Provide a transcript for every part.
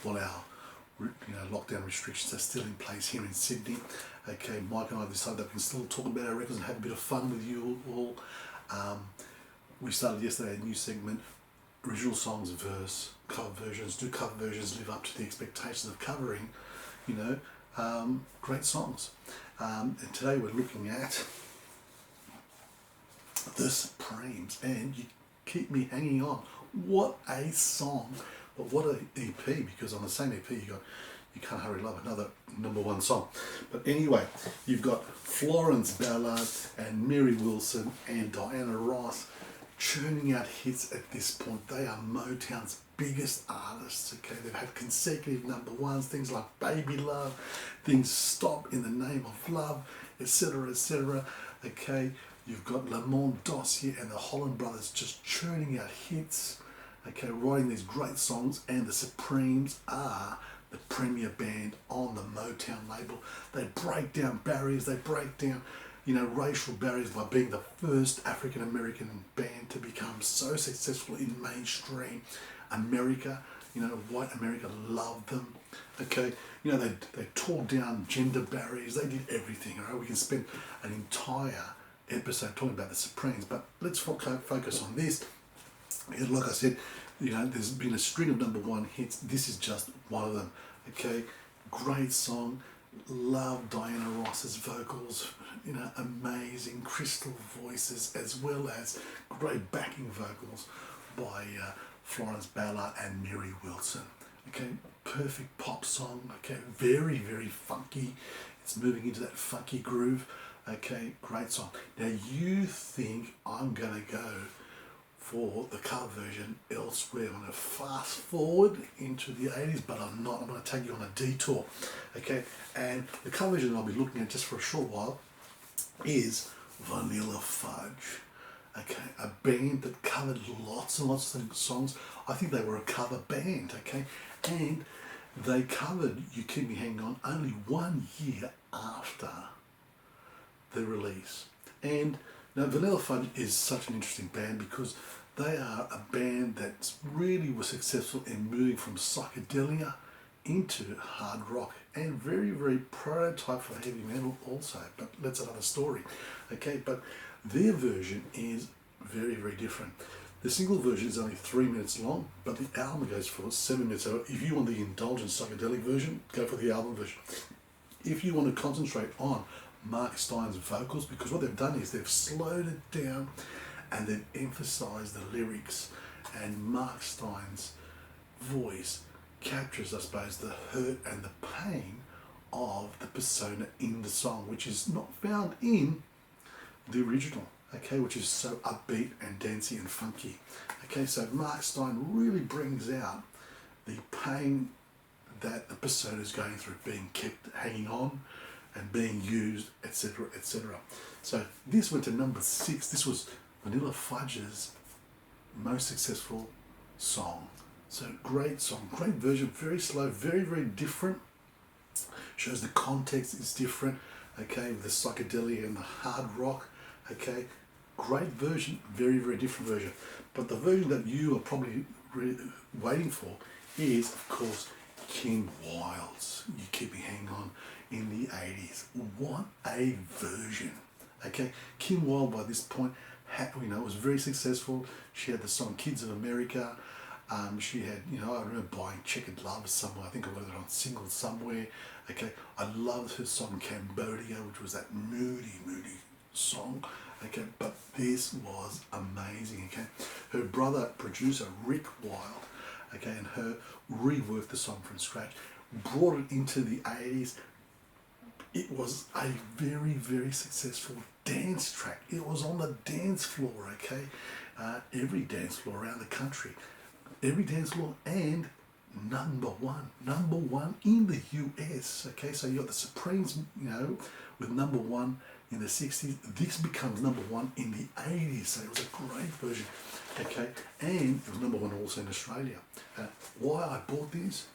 while our lockdown restrictions are still in place here in Sydney. Okay, Mike and I decided that we can still talk about our records and have a bit of fun with you all. We started yesterday a new segment, original songs verse cover versions. Do cover versions live up to the expectations of covering, great songs? And today we're looking at The Supremes and You Keep Me Hanging On. What a song, but what an EP, because on the same EP you got You Can't Hurry Love, another #1 song. But anyway, you've got Florence Ballard and Mary Wilson and Diana Ross churning out hits at this point. They are Motown's biggest artists, okay? They've had consecutive #1s, things like Baby Love, things Stop in the Name of Love, etc., etc., okay? You've got Lamont Dossier and the Holland Brothers just churning out hits, okay, writing these great songs, and the Supremes are the premier band on the Motown label. They break down barriers, they break down racial barriers by being the first African American band to become so successful in mainstream America. White America loved them. Okay, they tore down gender barriers. They did everything. All right, we can spend an entire episode talking about the Supremes, but let's focus on this. Like I said, there's been a string of #1 hits. This is just one of them. Okay, great song. Love Diana Ross's vocals, amazing crystal voices, as well as great backing vocals by Florence Ballard and Mary Wilson. Okay, perfect pop song. Okay, very, very funky. It's moving into that funky groove. Okay, great song. Now you think I'm gonna go for the cover version elsewhere. I'm going to fast forward into the 80s, but I'm not. I'm going to take you on a detour. Okay, and the cover version I'll be looking at just for a short while is Vanilla Fudge. Okay, a band that covered lots and lots of songs. I think they were a cover band, okay, and they covered You Keep Me Hanging On only 1 year after the release. And now Vanilla Fudge is such an interesting band because they are a band that really was successful in moving from psychedelia into hard rock, and very, very prototype for heavy metal also, but that's another story. Okay, but their version is very, very different. The single version is only 3 minutes long, but the album goes for 7 minutes. So if you want the indulgent psychedelic version, go for the album version. If you want to concentrate on Mark Stein's vocals, because what they've done is they've slowed it down and they've emphasized the lyrics, and Mark Stein's voice captures, I suppose, the hurt and the pain of the persona in the song, which is not found in the original, okay, which is so upbeat and dancey and funky. Okay, so Mark Stein really brings out the pain that the persona is going through, being kept hanging on and being used, etc., etc. So this went to #6. This was Vanilla Fudge's most successful song. So great song, great version, very slow, very, very different. Shows the context is different, okay, with the psychedelia and the hard rock, okay. Great version, very, very different version. But the version that you are probably waiting for is, of course, Kim Wilde's You Keep Me Hanging On in the 80s. What a version. Okay, Kim Wilde by this point was very successful. She had the song Kids of America. She had, I remember buying Checkered Love somewhere. I think I got it on single somewhere. Okay, I loved her song Cambodia, which was that moody, moody song. Okay, but this was amazing. Okay, her brother producer Rick Wilde, okay, and her reworked the song from scratch, brought it into the 80s. It was a very, very successful dance track. It was on the dance floor, okay? Every dance floor around the country. Every dance floor, and #1 in the US, okay? So you got the Supremes, with #1 in the 60s. This becomes #1 in the 80s, so it was a great version, okay? And it was #1 also in Australia. Why I bought this?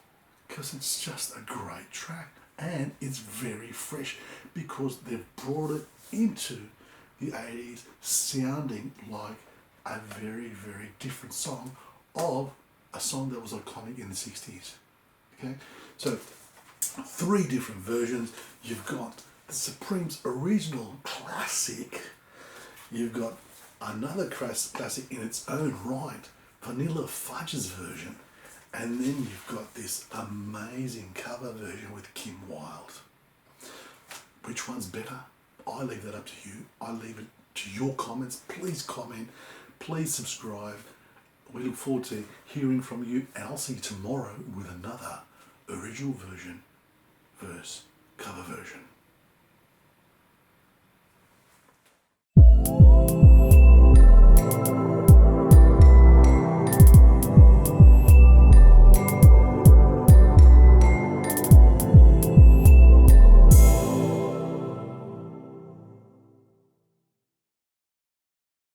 Because it's just a great track. And it's very fresh because they've brought it into the 80s sounding like a very, very different song of a song that was iconic in the 60s. Okay, so 3 different versions. You've got the Supremes original classic. You've got another classic in its own right, Vanilla Fudge's version, and then you've got this amazing cover version with Kim Wilde. Which one's better? I leave that up to you. I leave it to your comments. Please comment. Please subscribe. We look forward to hearing from you, and I'll see you tomorrow with another original version versus cover version.